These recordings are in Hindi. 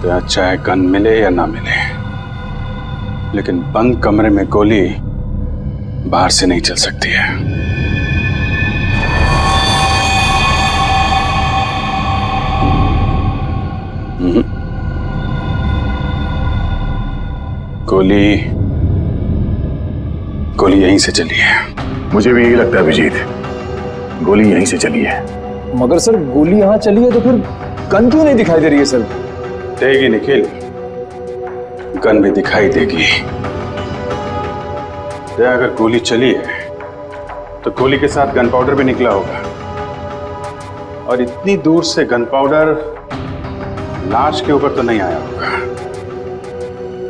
तो चाहे गन मिले या ना मिले, लेकिन बंद कमरे में गोली बाहर से नहीं चल सकती है। गोली गोली यहीं से चली है। मुझे भी यही लगता है अभिजीत, गोली यहीं से चली है। मगर सर गोली यहाँ चली है तो फिर गन क्यों नहीं दिखाई दे रही है सर? देगी निखिल, गन भी दिखाई देगी। अगर गोली चली है तो गोली के साथ गन पाउडर भी निकला होगा, और इतनी दूर से गन पाउडर लाश के ऊपर तो नहीं आया होगा,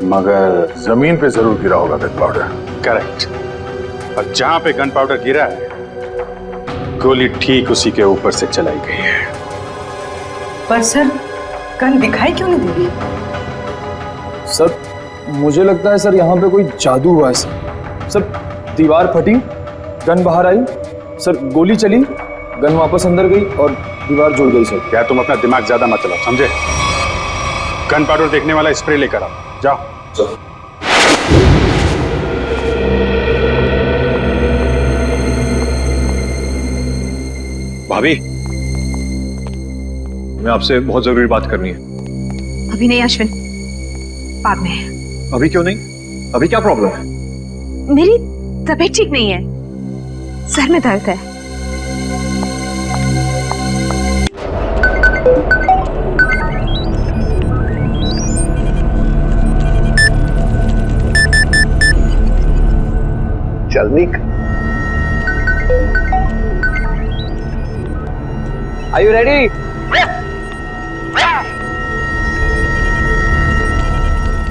मगर जमीन पे जरूर गिरा होगा गन पाउडर। करेक्ट। और जहां पे गन पाउडर गिरा है, गोली ठीक उसी के ऊपर से चलाई गई है। पर सर गन दिखाई क्यों नहीं दे रही? सर मुझे लगता है सर यहाँ पे कोई जादू हुआ है सर। दीवार फटी, गन बाहर आई, सर गोली चली, गन वापस अंदर गई और दीवार जुड़ गई सर। क्या तुम अपना दिमाग ज्यादा मत चलाओ, समझे? गन पाउडर देखने वाला स्प्रे लेकर आओ, जाओ। भाभी, मैं आपसे बहुत जरूरी बात करनी है। अभी नहीं अश्विन, बाद में। अभी क्यों नहीं? अभी क्या प्रॉब्लम है? मेरी तबीयत ठीक नहीं है, सर में दर्द है। चल निक। Are you ready?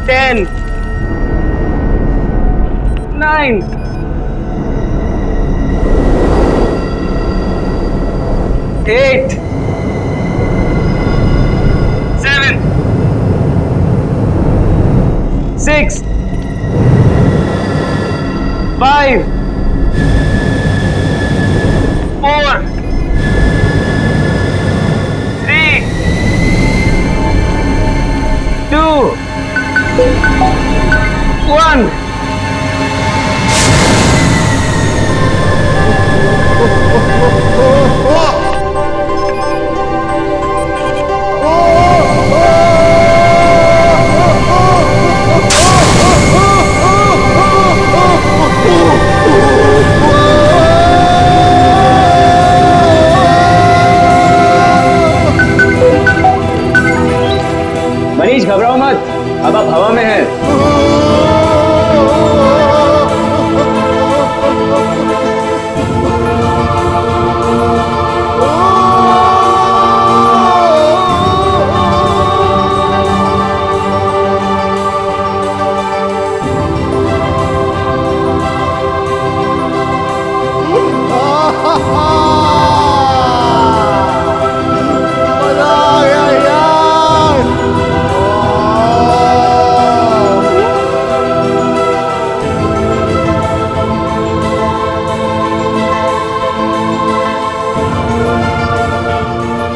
10, 9, 8, 7, 6, 5, 4, 3, 2, 1. मनीष घबराओ मत, अब आप हवा में हैं।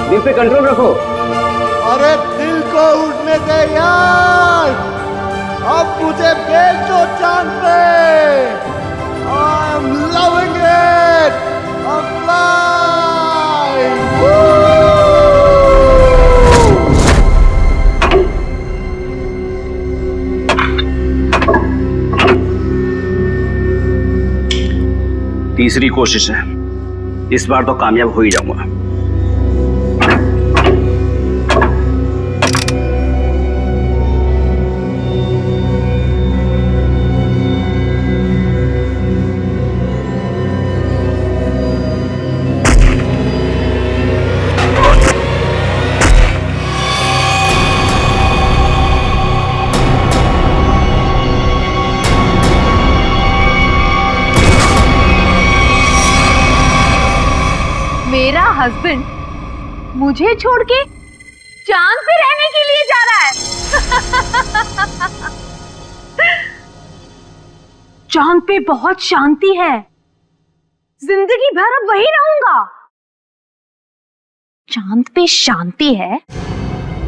दिल पे कंट्रोल रखो। अरे दिल को उड़ने दे यार, अब मुझे भेज दो चांद पे। I'm loving it, I'm flying. तीसरी कोशिश है, इस बार तो कामयाब हो ही जाऊंगा। मेरा हस्बैंड मुझे छोड़ के चांद पे रहने के लिए जा रहा है। चांद पे बहुत शांति है, जिंदगी भर अब वही रहूंगा। चांद पे शांति है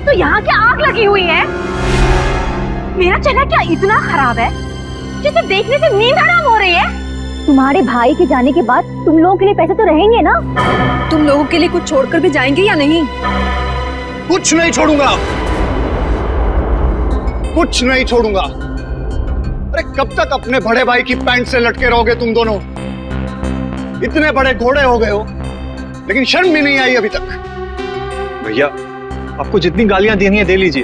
तो यहाँ क्या आग लगी हुई है? मेरा चेहरा क्या इतना खराब है जिसे देखने से नींद हराम हो रही है? तुम्हारे भाई के जाने के बाद तुम लोगों के लिए पैसे तो रहेंगे ना? तुम लोगों के लिए कुछ छोड़कर भी जाएंगे या नहीं? कुछ नहीं छोड़ूंगा, कुछ नहीं छोड़ूंगा। अरे कब तक अपने बड़े भाई की पैंट से लटके रहोगे तुम दोनों? इतने बड़े घोड़े हो गए हो लेकिन शर्म भी नहीं आई अभी तक। भैया, आपको जितनी गालियां देनी है दे लीजिए,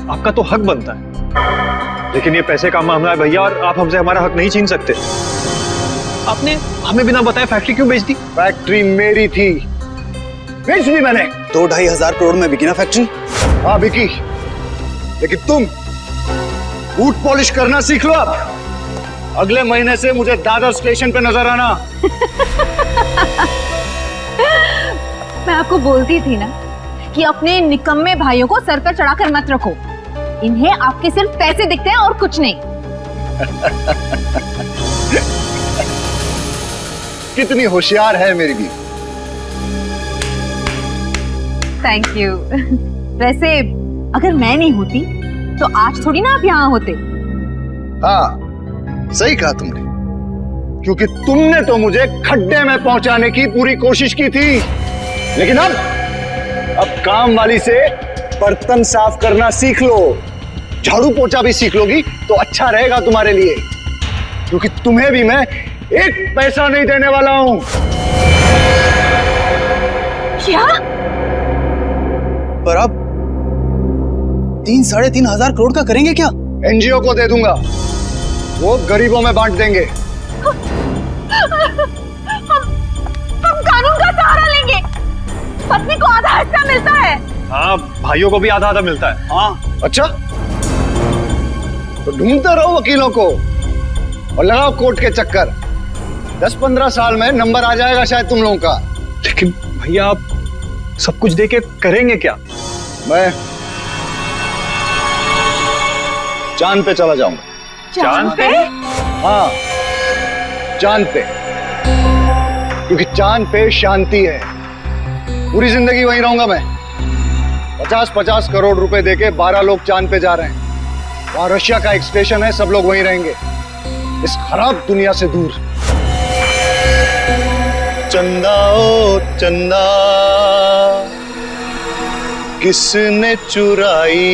आपका तो हक बनता है। लेकिन ये पैसे का मामला है भैया, और आप हमसे हमारा हक नहीं छीन सकते। आपने हमें बिना बताए फैक्ट्री क्यों बेच दी? फैक्ट्री मेरी थी, बेच दी मैंने। 2-2.5 करोड़ में बिकी ना फैक्ट्री? हाँ बिकी, लेकिन तुम बूट पॉलिश करना सीख लो अब। अगले महीने से मुझे दादर स्टेशन पे नजर आना। मैं आपको बोलती थी ना कि अपने निकम्मे भाइयों को सर पर चढ़ाकर मत रखो। इन्हें आपके सिर्फ पैसे दिखते हैं और कुछ नहीं। कितनी होशियार है मेरी भी। Thank you. वैसे अगर मैं नहीं होती तो आज थोड़ी ना आप यहाँ होते। हाँ सही कहा तुमने, क्योंकि तुमने तो मुझे खड्डे में पहुंचाने की पूरी कोशिश की थी। लेकिन अब काम वाली से बर्तन साफ करना सीख लो, झाड़ू पोछा भी सीख लोगी तो अच्छा रहेगा तुम्हारे लिए, क्योंकि तुम्हें भी मैं एक पैसा नहीं देने वाला हूं। क्या? पर आप 3-3.5 करोड़ का करेंगे क्या? एनजीओ को दे दूंगा, वो गरीबों में बांट देंगे। हम कानून का सहारा लेंगे। पत्नी को आधा हिस्सा मिलता है। हाँ, भाइयों को भी आधा आधा मिलता है। हाँ अच्छा, तो ढूंढते रहो वकीलों को और लगाओ कोर्ट के चक्कर। 10-15 साल में नंबर आ जाएगा शायद तुम लोगों का। लेकिन भैया, आप सब कुछ देके करेंगे क्या? मैं चांद पे चला जाऊंगा। चांद पे? हाँ चांद पे, क्योंकि चांद पे शांति है। पूरी जिंदगी वहीं रहूंगा मैं। 50-50 करोड़ रुपए देके 12 लोग चांद पे जा रहे हैं। वहां रशिया का एक स्टेशन है, सब लोग वहीं रहेंगे, इस खराब दुनिया से दूर। चंदा ओ चंदा, किसने चुराई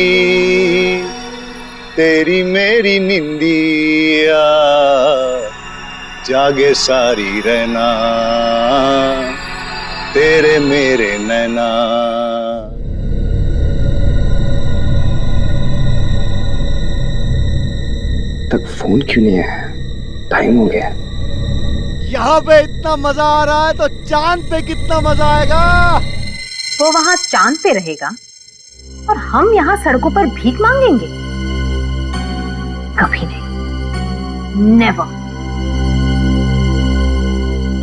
तेरी मेरी निंदिया, जागे सारी रहना तेरे मेरे नैना। तक फोन क्यों नहीं है? टाइम हो गया। यहाँ पे इतना मजा आ रहा है तो चांद पे कितना मजा आएगा। वो वहाँ चांद पे रहेगा और हम यहाँ सड़कों पर भीख मांगेंगे? कभी नहीं, नेवर।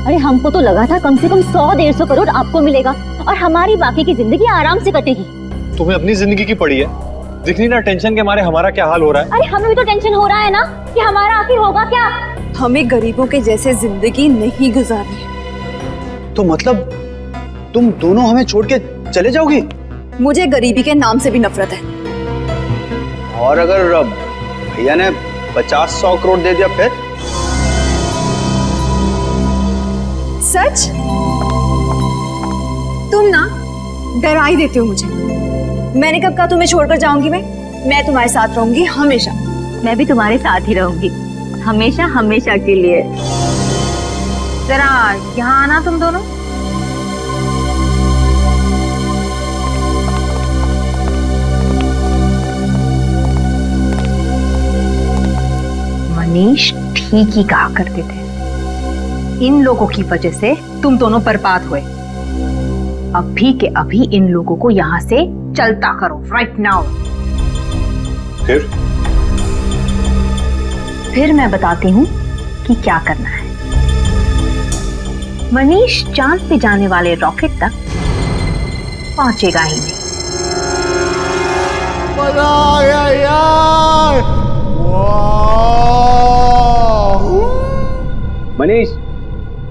अरे हमको तो लगा था कम से कम 100-150 करोड़ आपको मिलेगा और हमारी बाकी की जिंदगी आराम से कटेगी। तुम्हें अपनी जिंदगी की पड़ी है, दिखनी ना टेंशन के मारे हमारा क्या हाल हो रहा है। अरे हमें भी तो टेंशन हो रहा है ना कि हमारा आखिर होगा क्या। हमें गरीबों के जैसे जिंदगी नहीं गुजारनी है। तो मतलब तुम दोनों हमें छोड़ के चले जाओगी? मुझे गरीबी के नाम से भी नफरत है। और अगर भैया ने 50-100 करोड़ दे दिया फिर? सच? तुम ना डरा ही देते हो मुझे। मैंने कब कहा तुम्हें छोड़कर जाऊंगी? मैं तुम्हारे साथ रहूंगी हमेशा। मैं भी तुम्हारे साथ ही रहूंगी, हमेशा हमेशा के लिए। जरा यहाँ आना तुम दोनों। मनीष ठीक ही कहा करते थे, इन लोगों की वजह से तुम दोनों बर्बाद हुए। अभी के अभी इन लोगों को यहाँ से चलता करो, राइट नाउ। फिर मैं बताती हूँ कि क्या करना है। मनीष चांद पे जाने वाले रॉकेट तक पहुंचेगा ही नहीं। मजा आ गया यार। मनीष,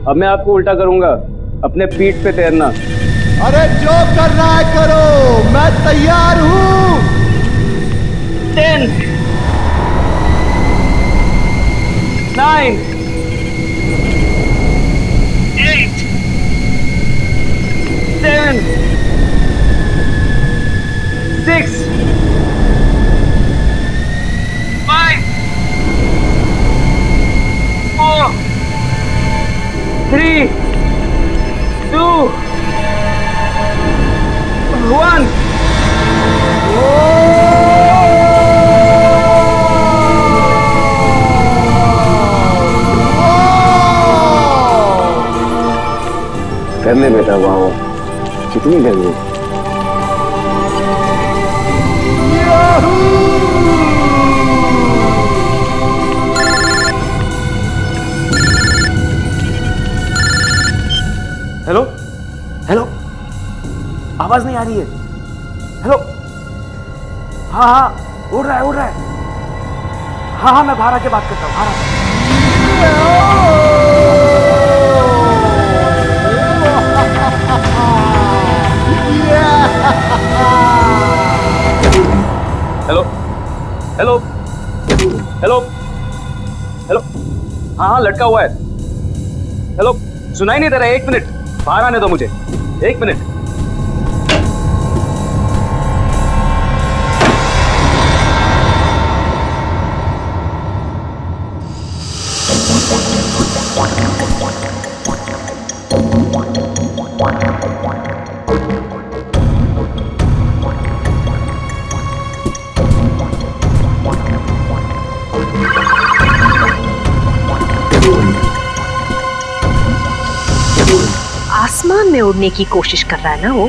अब मैं आपको उल्टा करूंगा, अपने पीठ पे तैरना। अरे जो करना है करो, मैं तैयार हूँ। कर ले बेटा, वाह कितनी गर्मी। हेलो हेलो, आवाज नहीं आ रही है। हेलो, हाँ हाँ उड़ रहा है उड़ रहा है। हाँ हाँ मैं बाहर आके बात करता हूँ, बाहर आके। हेलो हेलो हेलो हेलो, हाँ हाँ लटका हुआ है। हेलो, सुनाई नहीं दे रहा है, 1 मिनट बाहर आने दो मुझे, 1 मिनट। आसमान में उड़ने की कोशिश कर रहा है ना वो,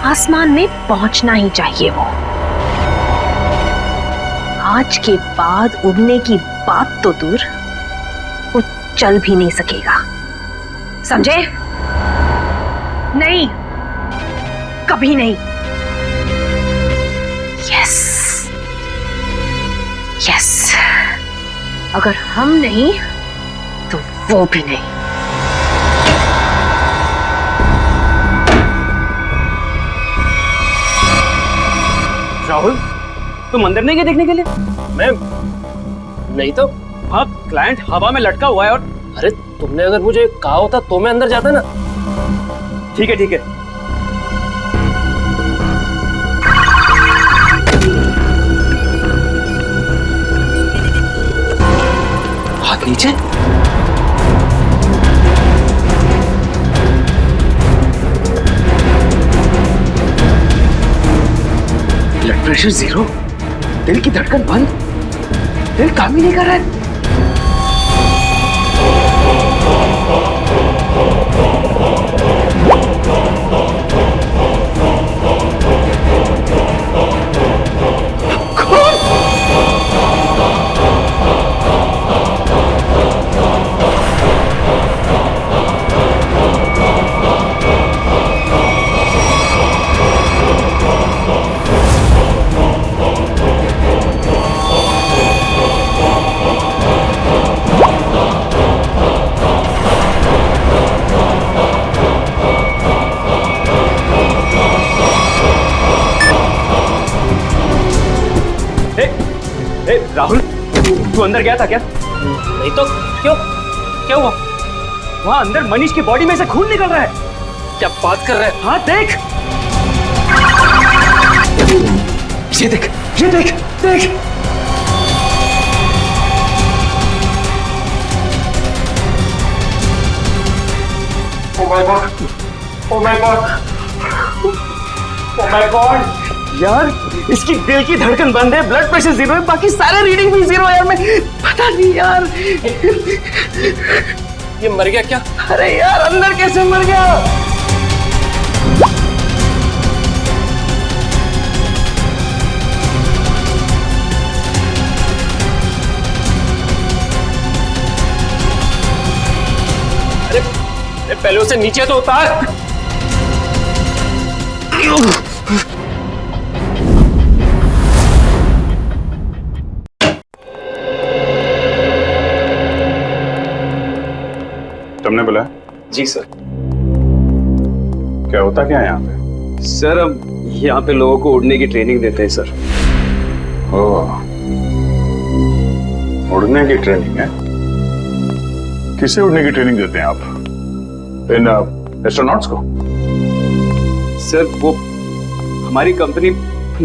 आसमान में पहुंचना ही चाहिए वो। आज के बाद उड़ने की बात तो दूर, वो चल भी नहीं सकेगा, समझे? नहीं, कभी नहीं। यस यस, अगर हम नहीं तो वो भी नहीं। राहुल, तुम अंदर नहीं गए देखने के लिए? मैं नहीं तो। हाँ, क्लाइंट हवा में लटका हुआ है और अरे तुमने अगर मुझे कहा होता तो मैं अंदर जाता ना। ठीक है ठीक है। हाथ नीचे। ब्लड प्रेशर 0, दिल की धड़कन बंद, दिल काम ही नहीं कर रहा है। राहुल, तू अंदर गया था क्या? नहीं तो। क्यों, क्या हुआ? वहां अंदर मनीष की बॉडी में से खून निकल रहा है। क्या बात कर रहा है? हाँ देख, ये देख, ये देख, देख। Oh my God! Oh my God! Oh my God! यार, इसकी दिल की धड़कन बंद है, ब्लड प्रेशर 0 है, बाकी सारे रीडिंग भी 0 है यार। मैं पता नहीं यार, ये मर गया क्या? अरे यार, अंदर कैसे मर गया? अरे पहले उसे नीचे तो उतार। तुमने बोला? जी सर। क्या होता क्या है यहाँ पे? सर, अब यहाँ पे लोगों को उड़ने की ट्रेनिंग देते हैं सर। ओह, उड़ने की ट्रेनिंग है? किसे उड़ने की ट्रेनिंग देते हैं आप? इन एस्ट्रोनॉट्स को? सर, वो हमारी कंपनी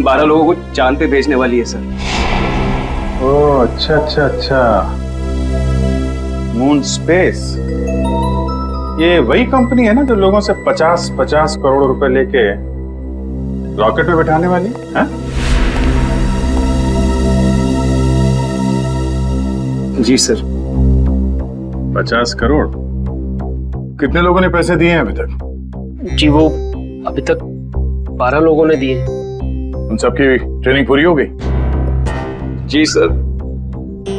12 लोगों को चांद पे भेजने वाली है सर। ओह, अच्छा अच्छा अच्छा, मून स्पेस। ये वही कंपनी है ना जो लोगों से 50-50 करोड़ रुपए लेके रॉकेट पे बैठाने वाली हैं? जी सर। 50 करोड़? कितने लोगों ने पैसे दिए हैं अभी तक? जी वो अभी तक 12 लोगों ने दिए। उन सबकी ट्रेनिंग पूरी हो गई? जी सर,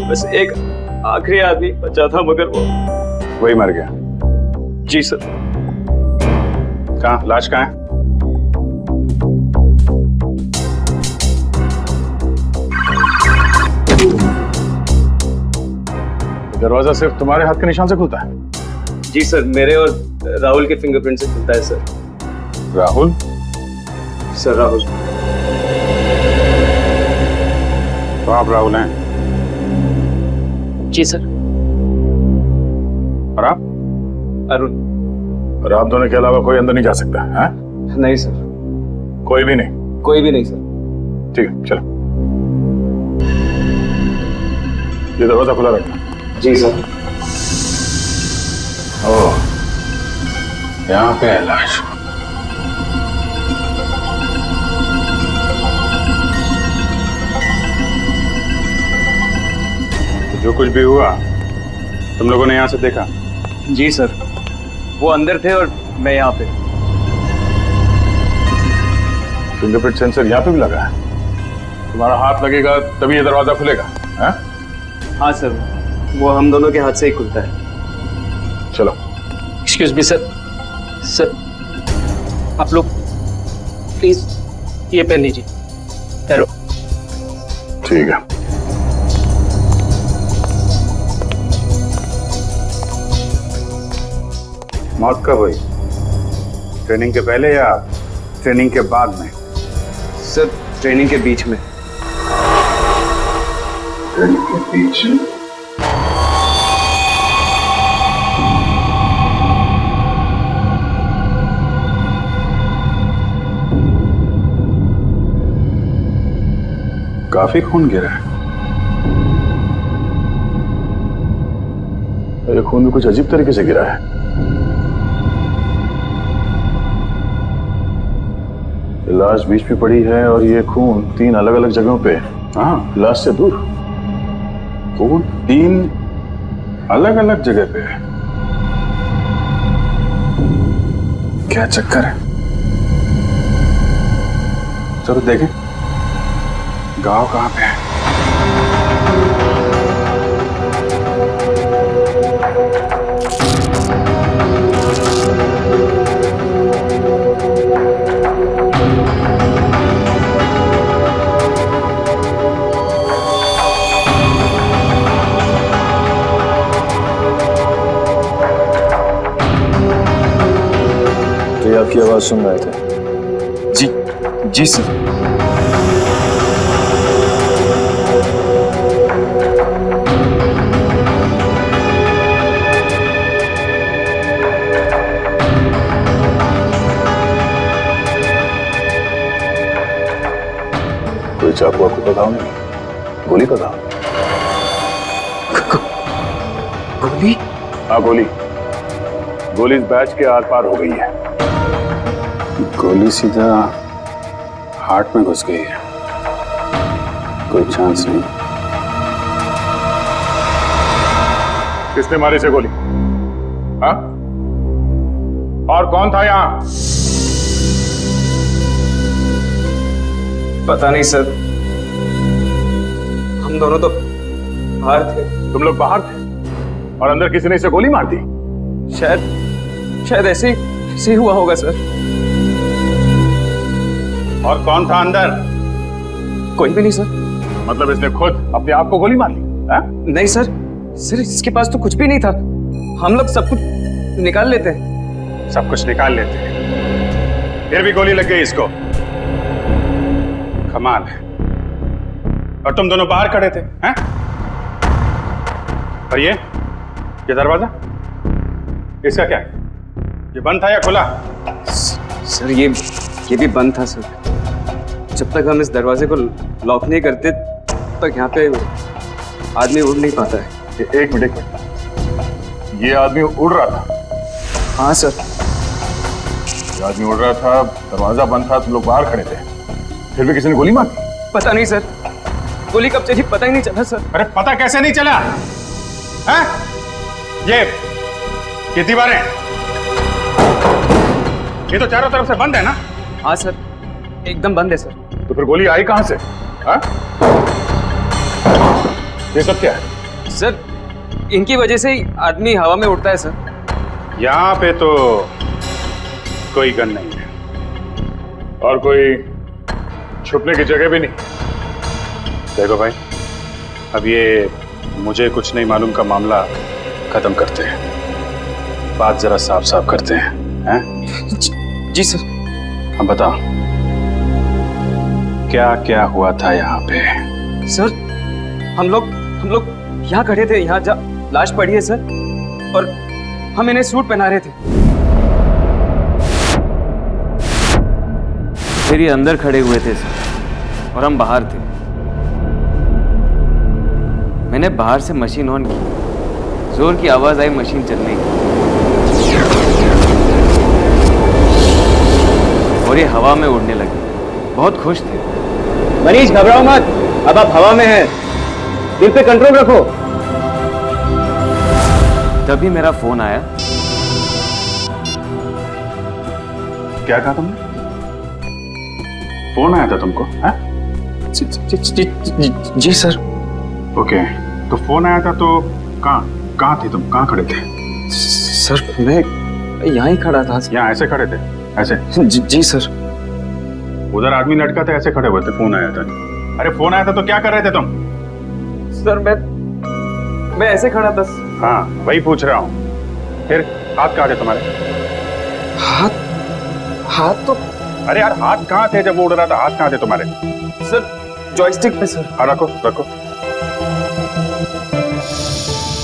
बस एक आखिरी आदमी बचा था मगर वो वही मर गया। जी सर। कहाँ, लाश कहाँ है? दरवाजा सिर्फ तुम्हारे हाथ के निशान से खुलता है? जी सर, मेरे और राहुल के फिंगरप्रिंट से खुलता है सर। राहुल? सर राहुल। तो आप राहुल हैं? जी सर। और आप? अरुण। और आप दोनों के अलावा कोई अंदर नहीं जा सकता है? नहीं सर। कोई भी नहीं? कोई भी नहीं सर। ठीक है, चलो। ये दरवाजा खुला रखना। जी सर। ओह, यहाँ पे है लाश। तो जो कुछ भी हुआ तुम लोगों ने यहाँ से देखा? जी सर, वो अंदर थे और मैं यहाँ पे। फिंगरप्रिंट सेंसर यहाँ पे भी लगा है? तुम्हारा हाथ लगेगा तभी ये दरवाजा खुलेगा? हाँ? हाँ सर, वो हम दोनों के हाथ से ही खुलता है। चलो। Excuse me sir. सर आप लोग प्लीज ये पहन लीजिए। हेलो। ठीक है। मौत कब हुई? ट्रेनिंग के पहले या ट्रेनिंग के बाद में? सर ट्रेनिंग के बीच में। ट्रेनिंग के बीच में? काफी खून गिरा है। ये खून भी कुछ अजीब तरीके से गिरा है। ये लाश बीच में पड़ी है और ये खून 3 अलग अलग जगहों पे। हाँ, लाश से दूर खून 3 अलग अलग जगह पे है। क्या चक्कर है? चलो देखें गांव कहाँ पे है। तो ये आपकी आवाज सुन रहे थे? जी जी सर। कोई चाकू वाकू का घाव नहीं? गोली का घाव? गोली? हाँ गोली। गोली इस बैच के आर पार हो गई है। गोली सीधा हार्ट में घुस गई है। कोई चांस नहीं। किसने मारी से गोली? हाँ? और कौन था यहाँ? पता नहीं सर, हम दोनों तो बाहर थे। तुम लोग बाहर थे और अंदर किसी ने इसे गोली मार दी? शायद ऐसे ही हुआ होगा सर। और कौन था अंदर? कोई भी नहीं सर। मतलब इसने खुद अपने आप को गोली मार ली? नहीं सर, इसके पास तो कुछ भी नहीं था। हम लोग सब कुछ निकाल लेते हैं। सब कुछ निकाल लेते हैं, फिर भी गोली लग गई इसको। कमाल है। और तुम दोनों बाहर खड़े थे, हैं? और ये दरवाजा इसका क्या है? ये बंद था या खुला? सर ये भी बंद था सर। जब तक हम इस दरवाजे को लॉक नहीं करते तब तक यहाँ पे आदमी उड़ नहीं पाता है। एक मिनट। ये आदमी उड़ रहा था? हाँ सर। आदमी उड़ रहा था, दरवाजा बंद था, तुम लोग बाहर खड़े थे, फिर भी किसी ने गोली मार दी? पता नहीं सर, गोली कब चली पता ही नहीं चला सर। अरे पता कैसे नहीं चला? हैं? ये दीवारें, ये तो चारों तरफ से बंद है ना? हाँ सर, एकदम बंद है सर। तो फिर गोली आई कहां से? हाँ? ये सब क्या है? सर इनकी वजह से ही आदमी हवा में उड़ता है सर। यहाँ पे तो कोई गन नहीं है और कोई छुपने की जगह भी नहीं। देखो भाई, अब ये मुझे कुछ नहीं मालूम का मामला खत्म करते हैं, बात जरा साफ साफ करते हैं। जी सर। अब बताओ क्या क्या हुआ था यहाँ पे? सर हम लोग यहाँ खड़े थे, यहाँ जा लाश पड़ी है सर, और हम इन्हें सूट पहना रहे थे। फिर ये अंदर खड़े हुए थे सर और हम बाहर थे। मैंने बाहर से मशीन ऑन की, जोर की आवाज आई मशीन चलने की, और ये हवा में उड़ने लगे। बहुत खुश थे। मनीष घबराओ मत, अब आप हवा में हैं, दिल पे कंट्रोल रखो। तभी मेरा फोन आया। क्या कहा तुमने? फोन आया था तुमको? जी सर। ओके, तो फोन आया था तो कहाँ थे तुम? कहाँ खड़े थे? सर मैं यहाँ ही खड़ा था। यहाँ ऐसे खड़े थे? ऐसे? जी सर। उधर आदमी लटका था, ऐसे खड़े हुए थे, फोन आया था। अरे फोन आया था तो क्या कर रहे थे तुम? सर मैं ऐसे खड़ा था। हाँ वही पूछ रहा हूँ। फिर हाथ कहाँ थे तुम्हारे? हाथ तो, अरे यार हाथ कहाँ थे जब वो उड़ रहा था? हाथ कहाँ थे तुम्हारे? सर जॉयस्टिक पे सर। हाँ रखो रखो।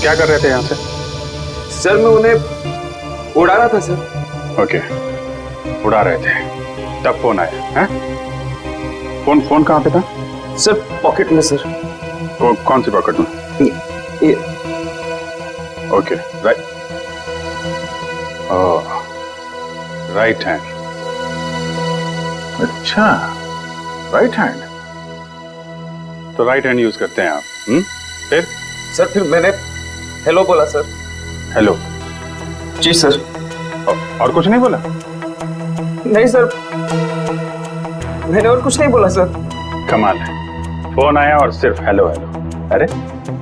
क्या कर रहे थे यहाँ से? सर मैं उन्हें उड़ा रहा था सर। ओके, उड़ा रहे थे, तब फोन आया है? फोन कहाँ पे था? सर पॉकेट में सर। कौन सी पॉकेट में? ये। Okay, right. Oh, right hand. अच्छा, राइट हैंड। तो राइट हैंड यूज करते हैं आप? फिर? सर फिर मैंने हेलो बोला सर। हेलो? जी सर। और कुछ नहीं बोला? नहीं सर, मैंने और कुछ नहीं बोला सर। कमाल है, फोन आया और सिर्फ हेलो हेलो। अरे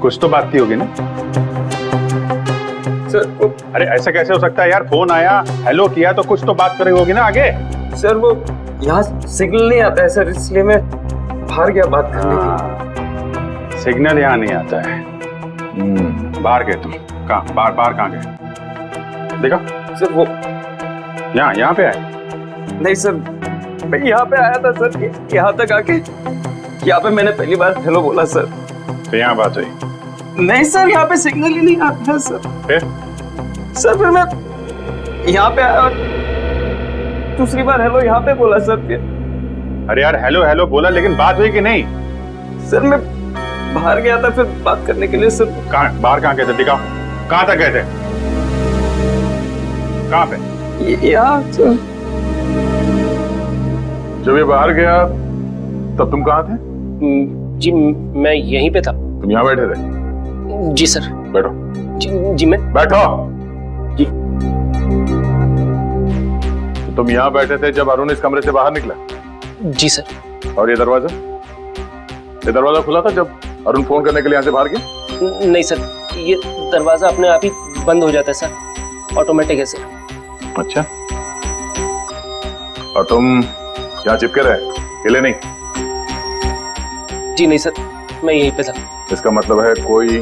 कुछ तो बात की होगी ना सर? अरे ऐसा कैसे हो सकता है यार? फोन आया, हेलो किया, तो कुछ तो बात करी होगी ना आगे? सर वो यहाँ सिग्नल नहीं आता है सर, इसलिए मैं बाहर गया बात करने की। सिग्नल यहाँ नहीं आता है। बाहर गए तुम? कहाँ बाहर कहाँ गए? देखा सर वो यहाँ पे आए? नहीं सर, मैं यहाँ पे आया था सर, यहाँ तक आके यहाँ पे मैंने पहली बार हेलो बोला सर। तो यहाँ बात हुई? नहीं सर, यहाँ पे सिग्नल ही नहीं आता है सर। फिर? सर फिर मैं यहाँ पे आया और दूसरी बार हेलो यहाँ पे बोला सर। फिर अरे यार हेलो हेलो बोला, लेकिन बात हुई कि नहीं? सर मैं बाहर गया था फिर बात करने के लिए सर। कहाँ बाहर? कहाँ गए थे? दिखाओ, कहाँ तक गए थे? कहाँ पे? यहाँ सर। जब ये बाहर गया तब तुम कहाँ थे? जी मैं यहीं पे था। तुम यहाँ बैठे थे? जी सर। बैठो। जी मैं बैठो। जी। तो तुम यहाँ बैठे थे जब अरुण इस कमरे से बाहर निकला? जी सर। और ये दरवाजा खुला था जब अरुण फोन करने के लिए यहाँ से बाहर गया? नहीं सर, ये दरवाजा अपने आप ही बंद हो जाता है सर, ऑटोमेटिक है सर। अच्छा, और तुम यहाँ चिपके रहे, हिले नहीं? जी नहीं सर, मैं यहीं पे था। इसका मतलब है कोई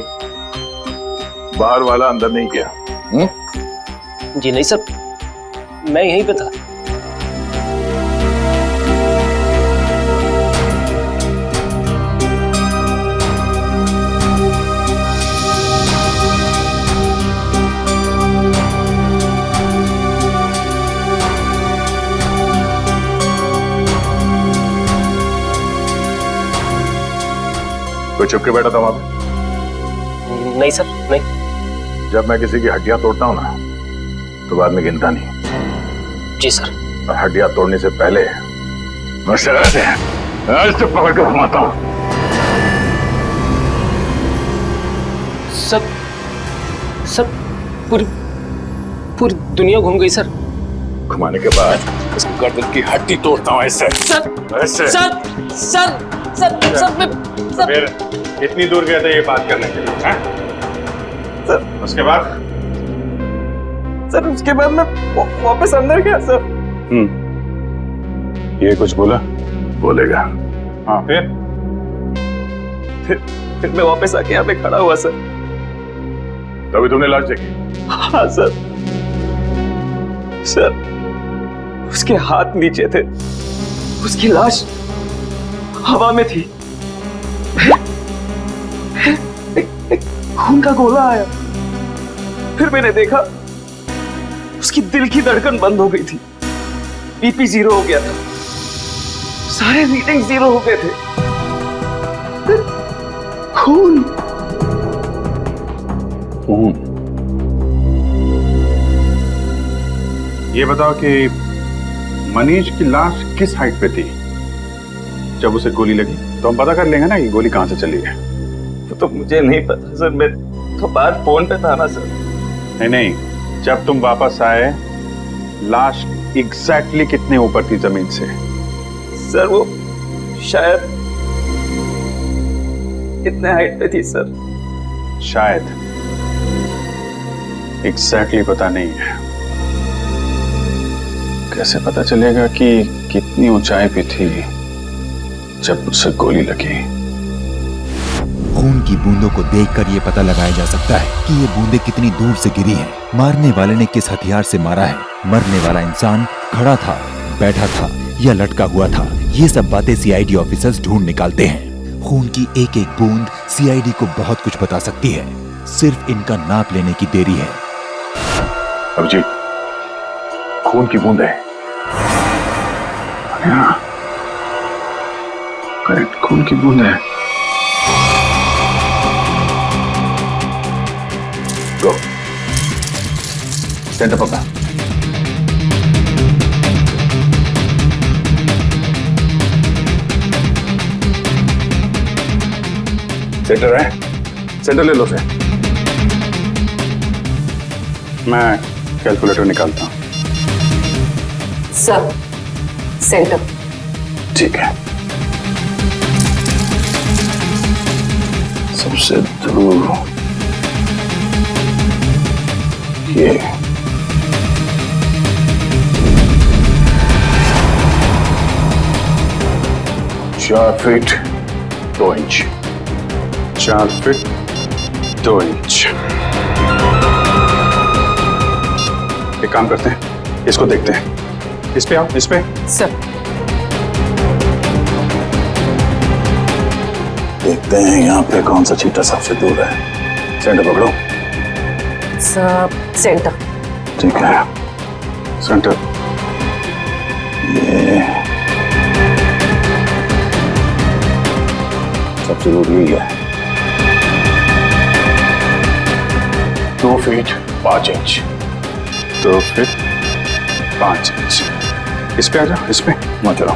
बाहर वाला अंदर नहीं गया? जी नहीं सर, मैं यहीं पे था। कोई छुप के बैठा था वहां पे? नहीं सर, नहीं। जब मैं किसी की हड्डियां तोड़ता हूं ना तो बाद में गिनता नहीं। जी सर। और हड्डियां तोड़ने से पहले मैं शराब से आज तक पकड़ कर घुमाता हूं। सर पूरी दुनिया घूम गई सर। घुमाने के बाद इस गर्दन की हड्डी तोड़ता हूं ऐसे। ऐसे। फिर इतनी दूर गए थे ये बात करने के लिए, हैं? उसके बाद मैं वापस अंदर गया सर। ये कुछ बोला? बोलेगा। हाँ फिर मैं वापस आके यहाँ पे खड़ा हुआ सर। तभी तुमने लाश देखी? हाँ सर उसके हाथ नीचे थे, उसकी लाश हवा में थी। एक खून का गोला आया, फिर मैंने देखा उसकी दिल की धड़कन बंद हो गई थी, बीपी 0 हो गया था, सारे रीडिंग 0 हो गए थे। खून ये बताओ कि मनीष की लाश किस हाइट पे थी जब उसे गोली लगी? तो हम पता कर लेंगे ना कि गोली कहां से चली है। तो मुझे नहीं पता सर, मैं तो बाहर फोन पे था ना सर। नहीं, जब तुम वापस आए लाश एग्जैक्टली कितने ऊपर थी जमीन से? सर वो शायद इतने हाइट पे थी सर। शायद, एग्जैक्टली पता नहीं है। कैसे पता चलेगा कि कितनी ऊंचाई पे थी जब उसे गोली लगी? खून की बूंदों को देखकर यह पता लगाया जा सकता है कि ये बूंदें कितनी दूर से गिरी हैं। मारने वाले ने किस हथियार से मारा है। मरने वाला इंसान खड़ा था, बैठा था या लटका हुआ था। ये सब बातें सीआईडी ऑफिसर्स ढूंढ निकालते हैं। खून की एक एक बूंद सीआईडी को बहुत कुछ बता सकती है। सिर्फ इनका नाप लेने की देरी है। अभिजीत, खून की बूंद है। करेक्ट, खून की बूंद है। गो सेंटर पकड़ा। सेंटर है, सेंटर ले लो से। मैं कैलकुलेटर निकालता हूं। Sir centre. ठीक है, सबसे दूर ये 4 फीट 2 इंच। 4 feet 2 inch. एक काम करते हैं, इसको देखते हैं। इस पे आओ, इस पे। सर देखते हैं यहाँ पे कौन सा चीटा सबसे दूर है। सेंटर पकड़ो। Sub centre. ठीक है, सेंटर। ये सबसे दूर यही है। 2 फीट 5 इंच। 2 feet 5 inch. इस पे आ जाओ, इस पे। ना चलो।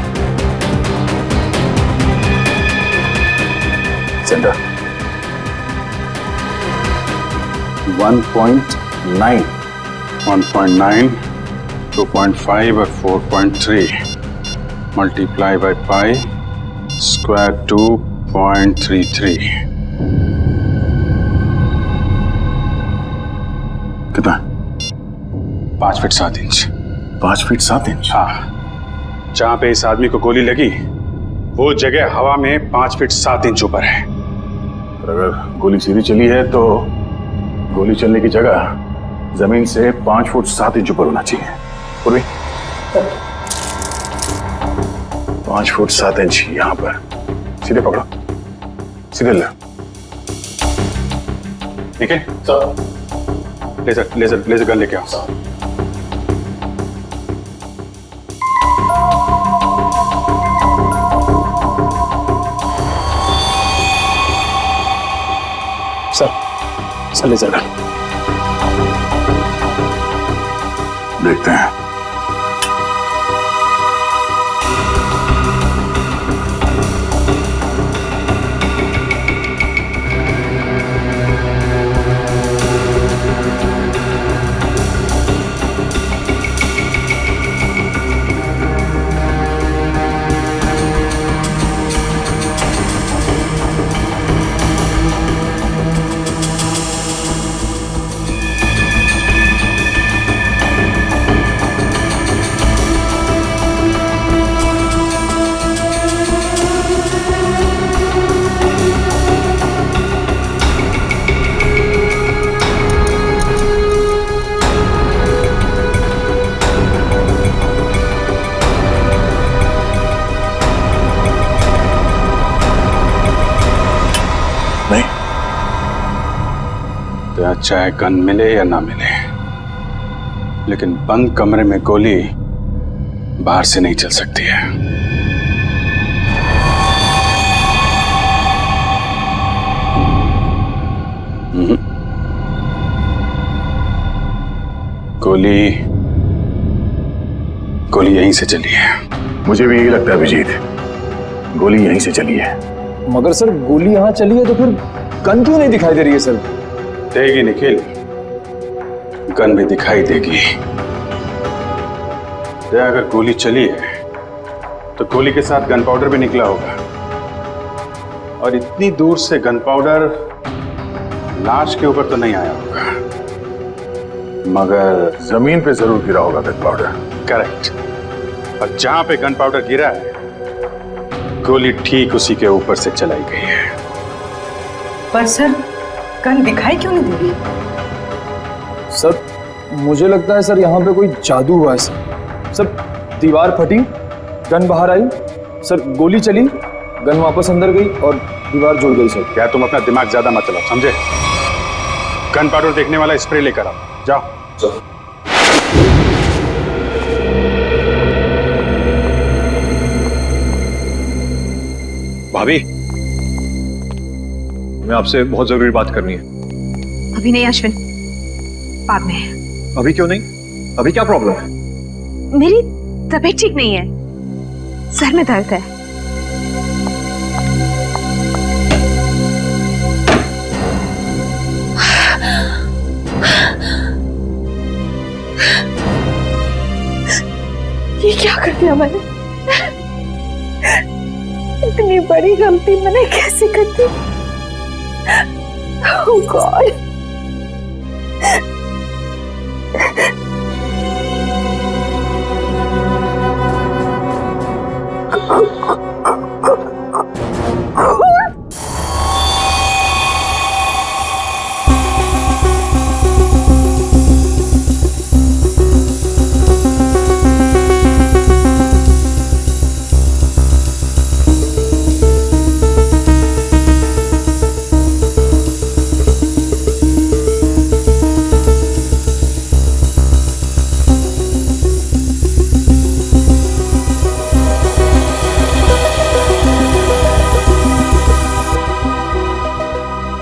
सेंटर 1.9, 2.5 और 4.3 मल्टीप्लाई बाय पाई स्क्वायर 2.33। कितना? 5 फीट 7 इंच। 5 feet 7 inch. हाँ, जहां पे इस आदमी को गोली लगी वो जगह हवा में 5 फीट 7 इंच ऊपर है। अगर गोली सीधी चली है तो गोली चलने की जगह जमीन से 5 फुट 7 इंच ऊपर होना चाहिए। पूर्वी 5 फुट 7 इंच यहां पर। सीधे पकड़ो, सीधे ले। ठीक है सर। लेजर गन लेके आओ। Sir laser gun. देखते हैं। चाहे गन मिले या ना मिले, लेकिन बंद कमरे में गोली बाहर से नहीं चल सकती है। गोली गोली यहीं से चली है। मुझे भी यही लगता है अभिजीत, गोली यहीं से चली है। मगर सर गोली यहाँ चली है तो फिर गन क्यों नहीं दिखाई दे रही है सर? देगी निखिल, गन भी दिखाई देगी। अगर गोली चली है तो गोली के साथ गन पाउडर भी निकला होगा, और इतनी दूर से गन पाउडर लाश के ऊपर तो नहीं आया होगा, मगर जमीन पे जरूर गिरा होगा गन पाउडर। करेक्ट। और जहां पे गन पाउडर गिरा है, गोली ठीक उसी के ऊपर से चलाई गई है। पर सर गन दिखाई क्यों नहीं दे रही? सर मुझे लगता है सर यहाँ पे कोई जादू हुआ है सर। सर दीवार फटी, गन बाहर आई, सर गोली चली, गन वापस अंदर गई और दीवार जुड़ गई सर। क्या तुम अपना दिमाग ज्यादा मत चलाओ, समझे? गन पाउडर देखने वाला स्प्रे लेकर आओ, जाओ। भाभी, मैं आपसे बहुत जरूरी बात करनी है। अभी नहीं अश्विन, बाद में। अभी क्यों नहीं? अभी क्या प्रॉब्लम है? मेरी तबीयत ठीक नहीं है, सर में दर्द है। ये क्या कर दिया मैंने? इतनी बड़ी गलती मैंने कैसे कर दी? Oh God!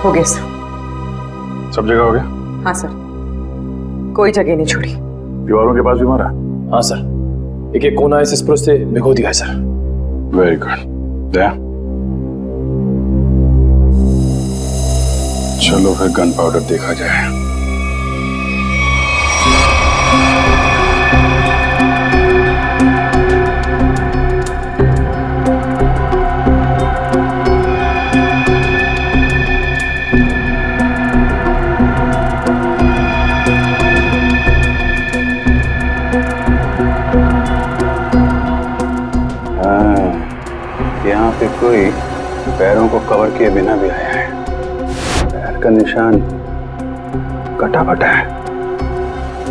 हो गया सर। सब जगह हो गया? हाँ सर, कोई जगह नहीं छोड़ी। दीवारों के पास भी मारा? हाँ सर, एक एक कोना इस स्प्रो से भिगो दिया है सर। Very good. दया, चलो फिर गन पाउडर देखा जाए। यहाँ पे कोई पैरों को कवर किए बिना भी आया है। पैर का निशान कटा फटा है,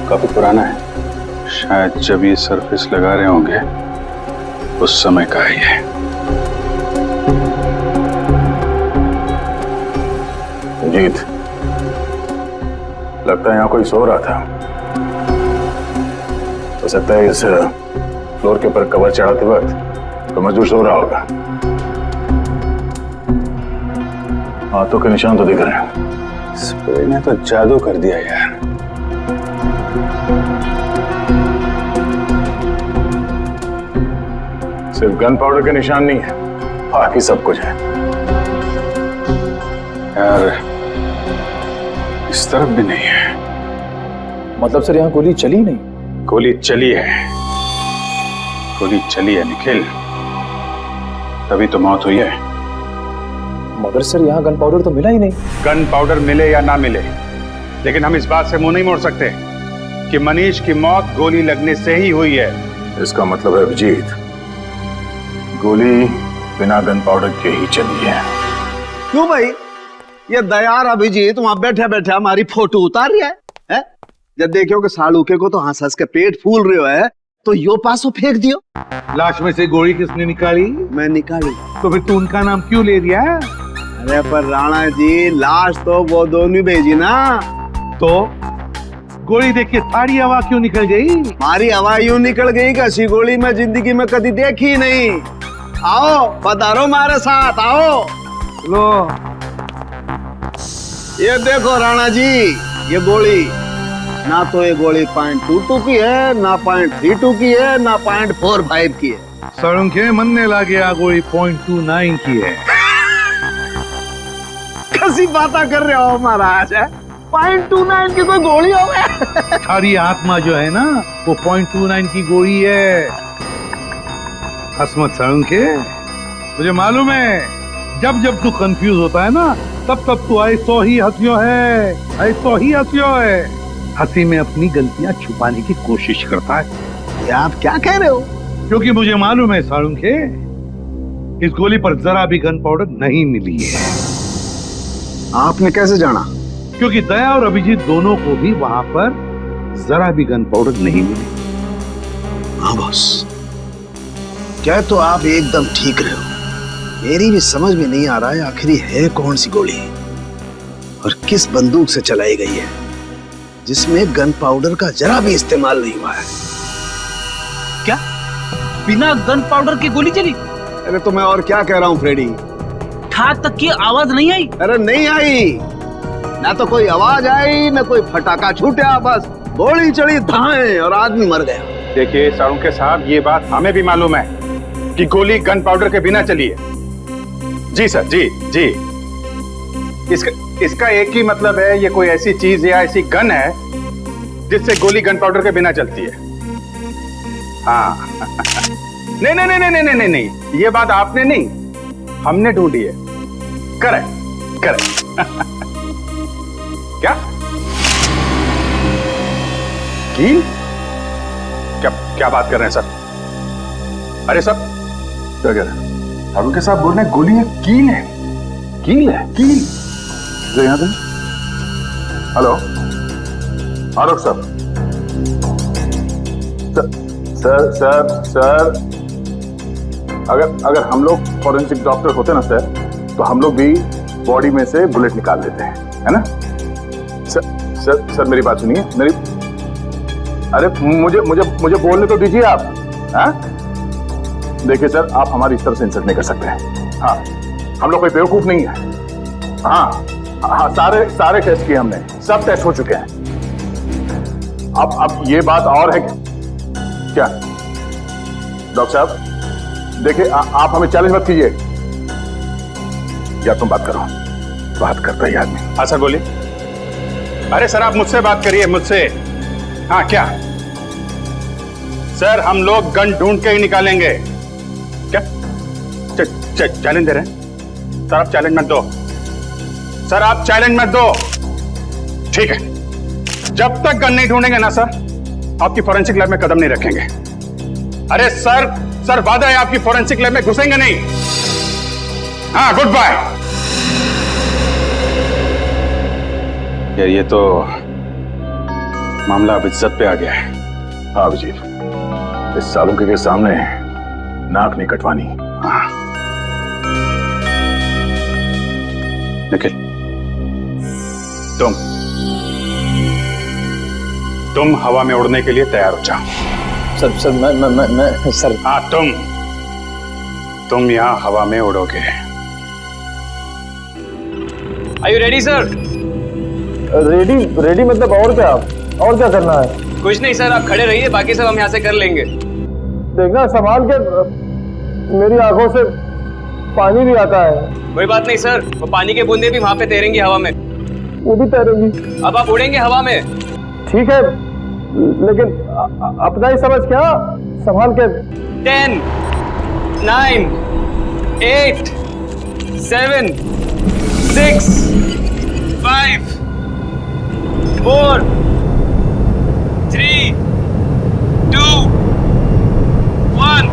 काफी पुराना है। शायद जब ये सरफेस लगा रहे होंगे उस समय का ही है। जीत, लगता है यहाँ कोई सो रहा था। हो सकता है इस फ्लोर के ऊपर कवर चढ़ाते वक्त तो मजदूर सो रहा होगा। हाथों के निशान तो दिख रहे हैं। स्प्रे ने तो जादू कर दिया यार। सिर्फ गन पाउडर के निशान नहीं है, बाकी सब कुछ है। यार इस तरफ भी नहीं है। मतलब सर यहाँ गोली चली नहीं? गोली चली है, गोली चली है निखिल, तभी तो मौत हुई है। मगर सर यहाँ गन पाउडर तो मिला ही नहीं। गन पाउडर मिले या ना मिले, लेकिन हम इस बात से मुंह नहीं मोड़ सकते कि मनीष की मौत गोली लगने से ही हुई है। इसका मतलब है अभिजीत, गोली बिना गन पाउडर के ही चली है। क्यों भाई? ये दयार अभिजीत वहां बैठे बैठे हमारी फोटो उतार रहा है? जब देखियो कि सालूके को तो हंस हंस के पेट फूल रहे है तो यो पासो फेंक दियो। लाश में से गोली किसने निकाली? मैं निकाली। तो फिर तू उनका नाम क्यों ले रिया? अरे पर राणा जी, लाश तो वो दोनों भेजी ना, तो गोली देख के थारी हवा क्यों निकल गई? हमारी हवा यूं निकल गई कि ऐसी गोली मैं जिंदगी में कभी देखी नहीं। आओ पधारो हमारे साथ, आओ। लो ये देखो राणा जी, ये गोली ना तो ये गोली .22 की है, ना .32 की है, ना .45 की है। सड़ुंखे मनने लगे आ गोली .29 की है। कैसी बात कर रहे हो महाराज? .29 की कोई गोली हो गया? थारी आत्मा जो है ना वो .29 की गोली है। हसमत सड़ुंखे, मुझे मालूम है जब जब तू कंफ्यूज होता है ना तब तब तू ऐसो ही हंसियो है, ऐसो ही हंसियो है। हंसी में अपनी गलतियां छुपाने की कोशिश करता है। ये आप क्या कह रहे हो? क्योंकि मुझे मालूम है साळुंखे, इस गोली पर जरा भी गन पाउडर नहीं मिली है। आपने कैसे जाना? क्योंकि दया और अभिजीत दोनों को भी वहां पर जरा भी गन पाउडर नहीं मिली। हाँ बॉस, क्या तो आप एकदम ठीक रहे हो। मेरी भी समझ में नहीं आ रहा है आखिर है कौन सी गोली और किस बंदूक से चलाई गई है जिसमें गन पाउडर का जरा भी इस्तेमाल नहीं हुआ है। क्या बिना गन पाउडर की गोली चली? अरे तो मैं और क्या कह रहा हूँ फ्रेडी। ठाक तक की आवाज नहीं आई? अरे नहीं आई, ना तो कोई आवाज आई ना कोई फटाका छूटा, बस गोली चली धाए और आदमी मर गया। देखिए साळुंखे साहब, ये बात हमें भी मालूम है कि गोली गन पाउडर के बिना चली है। जी सर, जी जी। इसका एक ही मतलब है, ये कोई ऐसी चीज या ऐसी गन है जिससे गोली गन पाउडर के बिना चलती है। हाँ नहीं नहीं नहीं नहीं नहीं नहीं, ये बात आपने नहीं, हमने ढूंढी है। Correct correct. क्या कील? क्या क्या बात कर रहे हैं सर? अरे सर क्या कह रहे हैं? साळुंखे साहब बोल रहे हैं गोली है, कील है। कील है? कील यहाँ पे। हेलो आलोक सर, सर सर सर, अगर हम लोग फॉरेंसिक डॉक्टर होते ना सर, तो हम लोग भी बॉडी में से बुलेट निकाल देते हैं, है ना? सर मेरी बात सुनिए, मेरी, अरे मुझे बोलने तो दीजिए आप। हाँ देखिए सर, आप हमारी इस तरह से इंसल्ट नहीं कर सकते हैं। हाँ हम लोग कोई बेवकूफ नहीं है। हाँ हाँ, सारे टेस्ट किए हमने, सब टेस्ट हो चुके हैं। अब ये बात और है क्या डॉक्टर साहब? देखिए आप हमें चैलेंज मत कीजिए, या तुम बात करो। बात करता ही आदमी। हाँ सर बोलिए। अरे सर आप मुझसे बात करिए, मुझसे। हाँ क्या सर, हम लोग गन ढूंढ के ही निकालेंगे। क्या चैलेंज दे रहे हैं? सर आप चैलेंज मत दो, सर आप चैलेंज मत दो। ठीक है, जब तक गन नहीं ढूंढेंगे ना सर, आपकी फोरेंसिक लैब में कदम नहीं रखेंगे। अरे सर वादा है आपकी फोरेंसिक लैब में घुसेंगे नहीं। हाँ गुड बाय। यार ये तो मामला अब इज्जत पे आ गया है। हाँ अभिजीत, इस साळुंखे के सामने नाक नहीं कटवानी। हाँ निखिल, तुम हवा में उड़ने के लिए तैयार हो जाओ। सर मैं सर। हाँ तुम यहाँ हवा में उड़ोगे। Are you ready, sir? Ready मतलब और क्या करना है? कुछ नहीं सर, आप खड़े रहिए, बाकी सब हम यहाँ से कर लेंगे। देखना संभाल के, मेरी आंखों से पानी भी आता है। कोई बात नहीं सर, वो पानी के बूंदे भी वहाँ पे तैरेंगी हवा में। वो भी तैरेंगी? अब आप उड़ेंगे हवा में। ठीक है, लेकिन अपना ही समझ क्या, संभाल के। 10, 9, 8, 7, 6, 5, 4, 3, 2, 1।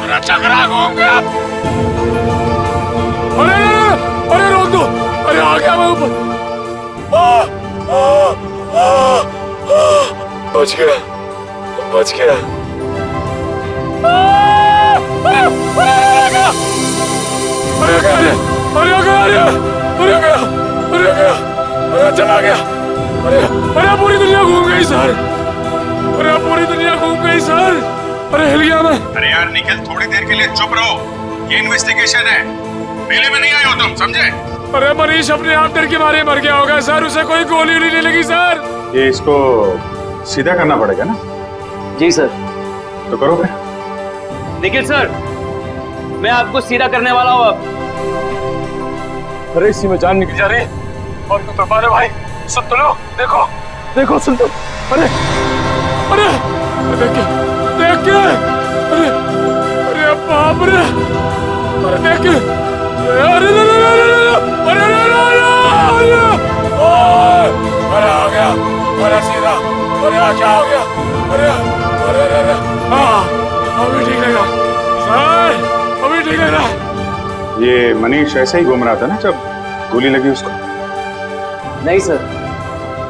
अरे चकरा घूम गया। अरे अरे रोक दो। अरे आ गया मैं ऊपर। बच गया बच गया। अरे गया अरे गया अरे गया अरे गया अरे चला गया। अरे अरे पूरी दुनिया घूम गई सर। अरे पूरी दुनिया घूम गई सर। अरे हिल गया मैं। अरे यार निखिल, थोड़ी देर के लिए चुप रहो, ये इन्वेस्टिगेशन है, मेले में नहीं आए हो तुम, समझे? अरे मनीष अपने आप डर के मारे मर गया होगा सर, उसे कोई गोली नहीं लगी सर। ये इसको सीधा करना पड़ेगा ना? जी सर। तो करो फिर। निखिल सर, मैं आपको सीधा करने वाला हूँ अब। अरे इसी में जान निकल जा रही है। और तू तो मारे भाई, सुन तो लो, देखो देखो सुन तो। अरे अरे देख के अरे अरे बाप रे। अरे देख के अरे अरे आ गया। अरे सीधा अरे क्या हो गया? अरे अरे अरे हाँ अभी ठीक लगा सर, अभी ठीक लग रहा। ये मनीष ऐसे ही घूम रहा था ना जब गोली लगी उसको? नहीं सर,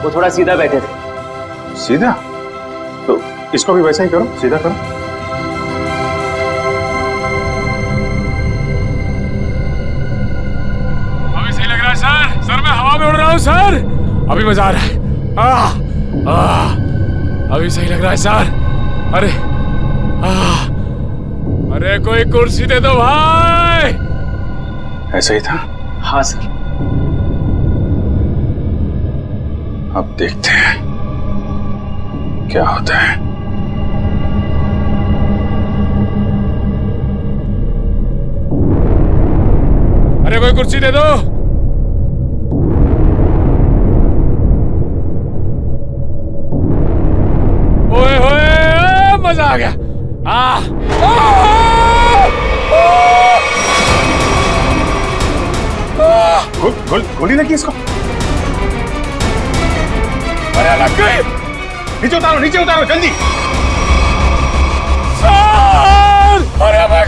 वो थोड़ा सीधा बैठे थे। सीधा? तो इसको भी वैसा ही करो, सीधा करो। अभी सही लग रहा है सर। सर मैं हवा में उड़ रहा हूँ सर, अभी मजा आ रहा है। अभी सही लग रहा है सर। अरे अरे कोई कुर्सी दे दो भाई। ऐसा ही था? हाँ सर। अब देखते हैं क्या होता है। अरे कोई कुर्सी दे दो। ओए होए मजा आ गया। गोली लगी इसको? अरे लग गई। नीचे उतारो जल्दी। सर! अरे मैं